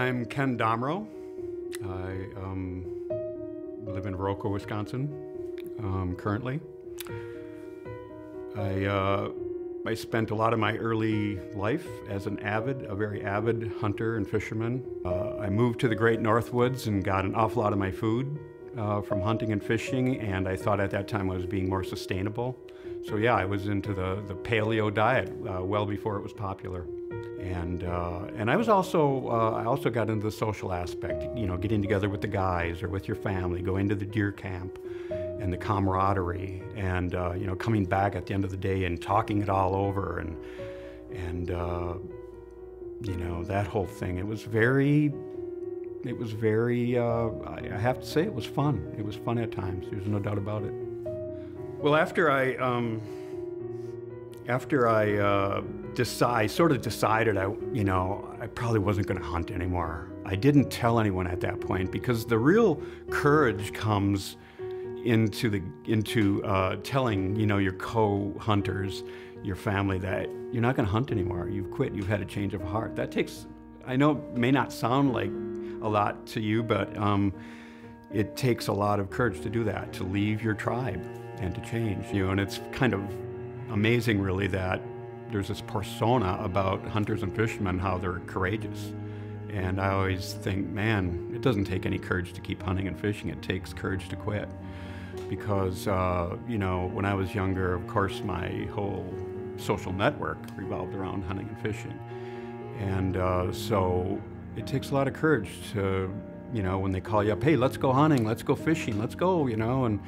I'm Ken Domro. I live in Viroqua, Wisconsin, currently. I spent a lot of my early life as a very avid hunter and fisherman. I moved to the Great Northwoods and got an awful lot of my food from hunting and fishing, and I thought at that time I was being more sustainable. So yeah, I was into the paleo diet well before it was popular. And I also got into the social aspect, you know, getting together with the guys or with your family, going to the deer camp and the camaraderie, and you know, coming back at the end of the day and talking it all over, and you know, that whole thing. It was very I have to say it was fun. It was fun at times. There's no doubt about it. Well, after I sort of decided I probably wasn't going to hunt anymore. I didn't tell anyone at that point, because the real courage comes into telling, you know, your co-hunters, your family, that you're not going to hunt anymore. You've quit. You've had a change of heart. That takes, I know it may not sound like a lot to you, but it takes a lot of courage to do that, to leave your tribe and to change, you know. And it's kind of amazing, really, that there's this persona about hunters and fishermen, how they're courageous. And I always think, man, it doesn't take any courage to keep hunting and fishing. It takes courage to quit. Because, you know, when I was younger, of course, my whole social network revolved around hunting and fishing. And so it takes a lot of courage to, you know, when they call you up, hey, let's go hunting, let's go fishing, let's go, you know, and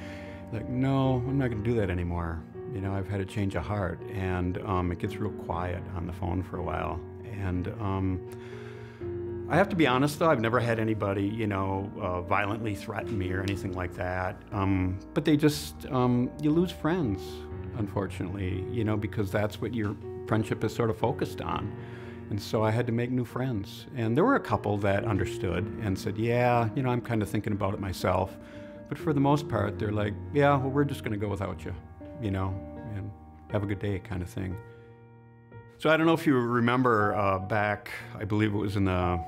like, no, I'm not going to do that anymore. You know, I've had a change of heart, and it gets real quiet on the phone for a while. And I have to be honest, though, I've never had anybody, you know, violently threaten me or anything like that. But they just, you lose friends, unfortunately, you know, because that's what your friendship is sort of focused on. And so I had to make new friends. And there were a couple that understood and said, yeah, you know, I'm kind of thinking about it myself. But for the most part, they're like, yeah, well, we're just going to go without you, you know, and have a good day kind of thing. So I don't know if you remember back, I believe it was in the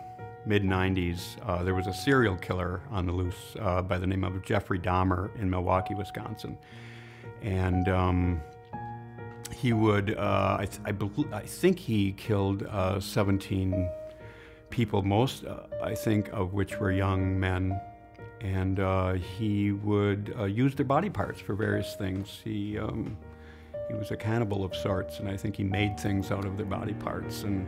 mid-90s, there was a serial killer on the loose by the name of Jeffrey Dahmer in Milwaukee, Wisconsin. And he would, I think he killed 17 people, most, I think, of which were young men. And he would use their body parts for various things. He was a cannibal of sorts, and I think he made things out of their body parts. And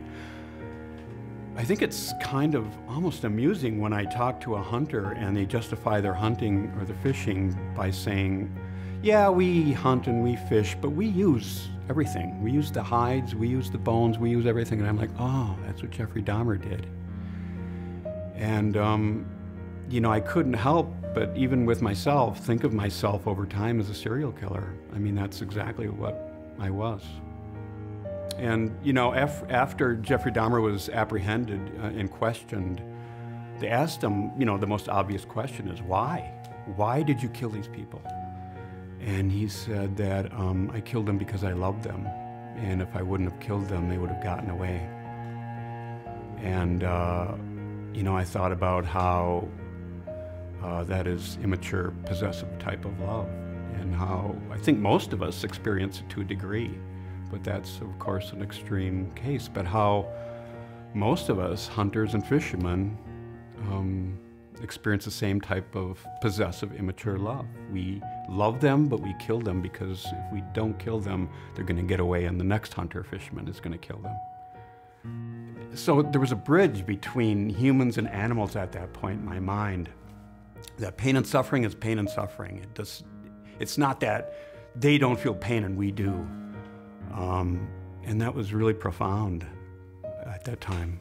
I think it's kind of almost amusing when I talk to a hunter and they justify their hunting or their fishing by saying, yeah, we hunt and we fish, but we use everything. We use the hides, we use the bones, we use everything. And I'm like, oh, that's what Jeffrey Dahmer did. And you know, I couldn't help but, even with myself, think of myself over time as a serial killer. I mean, that's exactly what I was. And, you know, after Jeffrey Dahmer was apprehended and questioned, they asked him, you know, the most obvious question is, why? Why did you kill these people? And he said that, I killed them because I loved them. And if I wouldn't have killed them, they would have gotten away. And, you know, I thought about how that is immature, possessive type of love, and how I think most of us experience it to a degree, but that's, of course, an extreme case, but how most of us, hunters and fishermen, experience the same type of possessive, immature love. We love them, but we kill them because if we don't kill them, they're going to get away, and the next hunter or fisherman is going to kill them. So there was a bridge between humans and animals at that point in my mind. That pain and suffering is pain and suffering. It's not that they don't feel pain and we do. And that was really profound at that time.